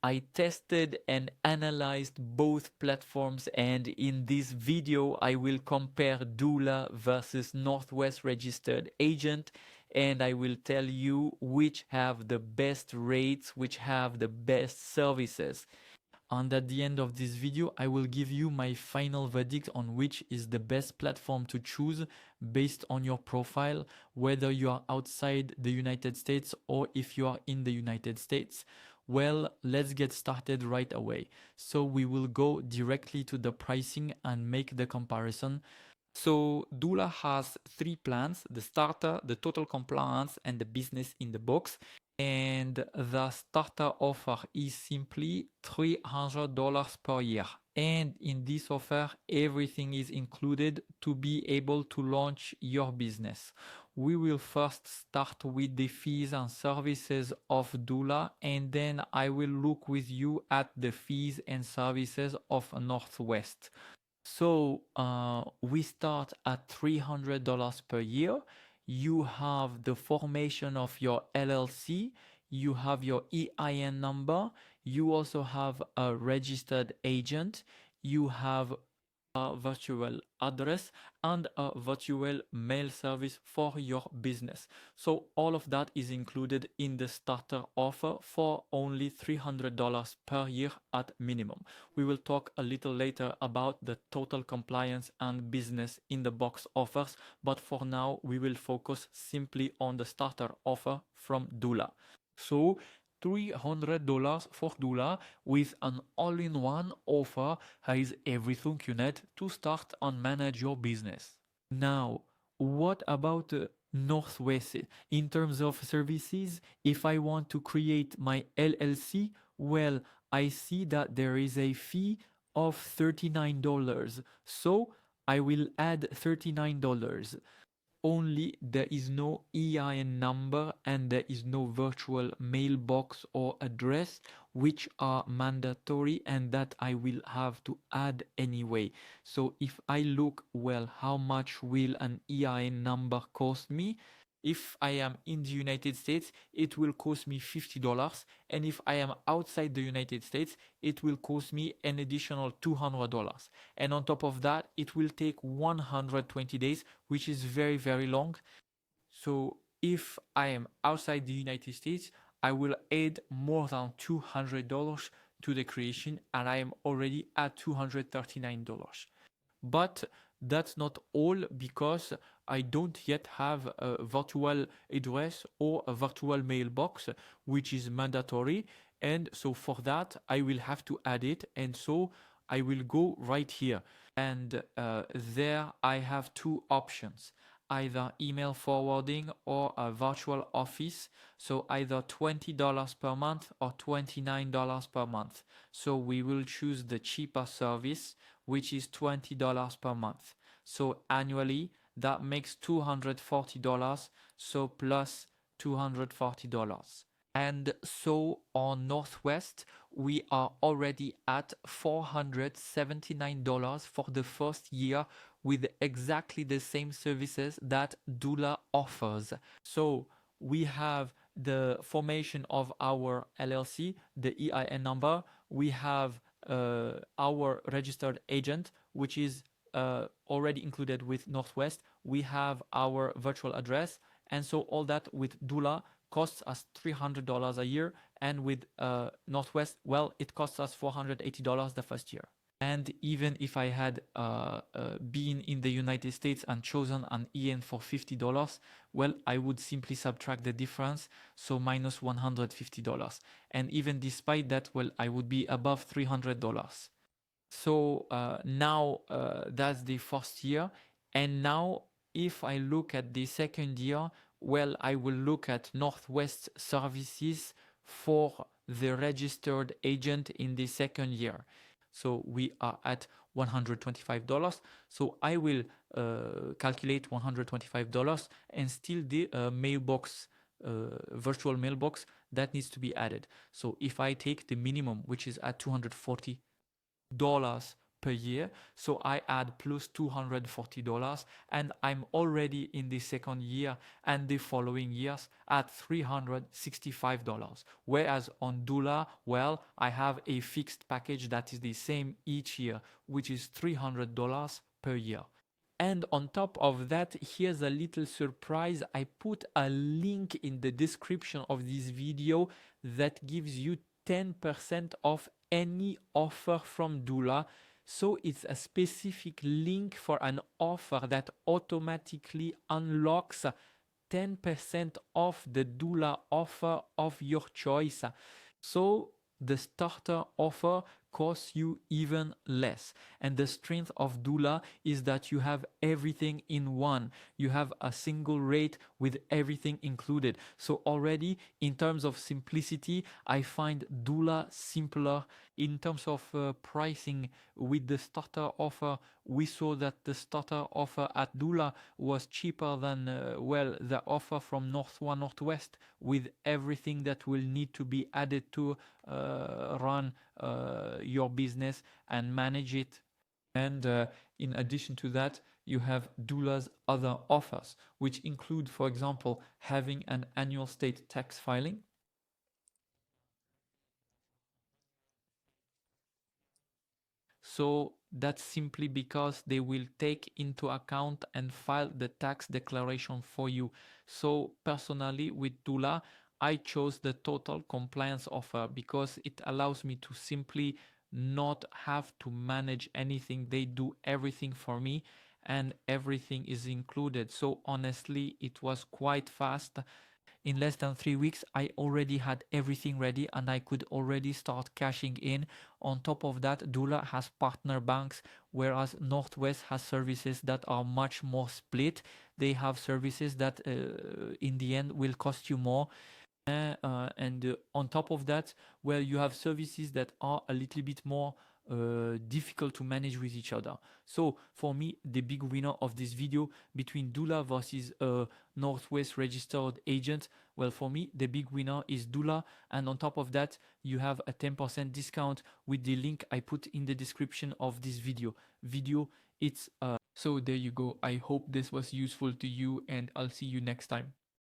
I tested and analyzed both platforms, and in this video I will compare Doula versus Northwest registered agent, and I will tell you which have the best rates, which have the best services. And at the end of this video, I will give you my final verdict on which is the best platform to choose based on your profile, whether you are outside the United States or if you are in the United States. Well, let's get started right away. So we will go directly to the pricing and make the comparison. So Doula has three plans: the starter, the total compliance, and the business in the box. And the starter offer is simply $300 per year. And in this offer, everything is included to be able to launch your business. We will first start with the fees and services of Doula, and then I will look with you at the fees and services of Northwest. So we start at $300 per year. You have the formation of your LLC. You have your EIN number. You also have a registered agent. You have a virtual address and a virtual mail service for your business. So all of that is included in the starter offer for only $300 per year at minimum. We will talk a little later about the total compliance and business in the box offers, but for now we will focus simply on the starter offer from Doula. So $300 for Doula with an all-in-one offer has everything you need to start and manage your business. Now, what about Northwest? In terms of services, if I want to create my LLC, well, I see that there is a fee of $39. So I will add $39. Only there is no EIN number and there is no virtual mailbox or address, which are mandatory and that I will have to add anyway. So if I look, well, how much will an EIN number cost me? If I am in the United States, it will cost me $50. And if I am outside the United States, it will cost me an additional $200. And on top of that, it will take 120 days, which is very, very long. So if I am outside the United States, I will add more than $200 to the creation, and I am already at $239. But that's not all, because I don't yet have a virtual address or a virtual mailbox, which is mandatory. And so for that, I will have to add it. And so I will go right here. And there I have two options: either email forwarding or a virtual office. So either $20 per month or $29 per month. So we will choose the cheaper service, which is $20 per month. So annually, that makes $240, so plus $240. And so on Northwest, we are already at $479 for the first year with exactly the same services that Doula offers. So we have the formation of our LLC, the EIN number. We have our registered agent, which is already included with Northwest. We have our virtual address. And so all that with Doula costs us $300 a year. And with Northwest, well, it costs us $480 the first year. And even if I had been in the United States and chosen an EN for $50, well, I would simply subtract the difference, so minus $150. And even despite that, well, I would be above $300. So now that's the first year. And now if I look at the second year, well, I will look at Northwest services for the registered agent in the second year. So we are at $125. So I will calculate $125 and still the mailbox, virtual mailbox, that needs to be added. So if I take the minimum, which is at $240 per year. So I add plus $240, and I'm already in the second year and the following years at $365. Whereas on Doula, well, I have a fixed package that is the same each year, which is $300 per year. And on top of that, here's a little surprise. I put a link in the description of this video that gives you 10% off any offer from Doula. So it's a specific link for an offer that automatically unlocks 10% off the Doula offer of your choice. So the starter offer costs you even less. And the strength of Doula is that you have everything in one. You have a single rate with everything included. So already in terms of simplicity, I find Doula simpler. In terms of pricing with the starter offer, we saw that the starter offer at Doula was cheaper than the offer from Northwest, with everything that will need to be added to run your business and manage it. And in addition to that, you have Doula's other offers, which include, for example, having an annual state tax filing. So that's simply because they will take into account and file the tax declaration for you. So personally with Doula, I chose the total compliance offer because it allows me to simply not have to manage anything. They do everything for me and everything is included. So honestly, it was quite fast. In less than 3 weeks, I already had everything ready and I could already start cashing in. On top of that, Doula has partner banks, whereas Northwest has services that are much more split. They have services that in the end will cost you more. And on top of that, well, you have services that are a little bit more difficult to manage with each other. So for me, the big winner of this video between Doula versus Northwest registered agent, well, for me, the big winner is Doula. And on top of that, you have a 10% discount with the link I put in the description of this video. So there you go. I hope this was useful to you and I'll see you next time.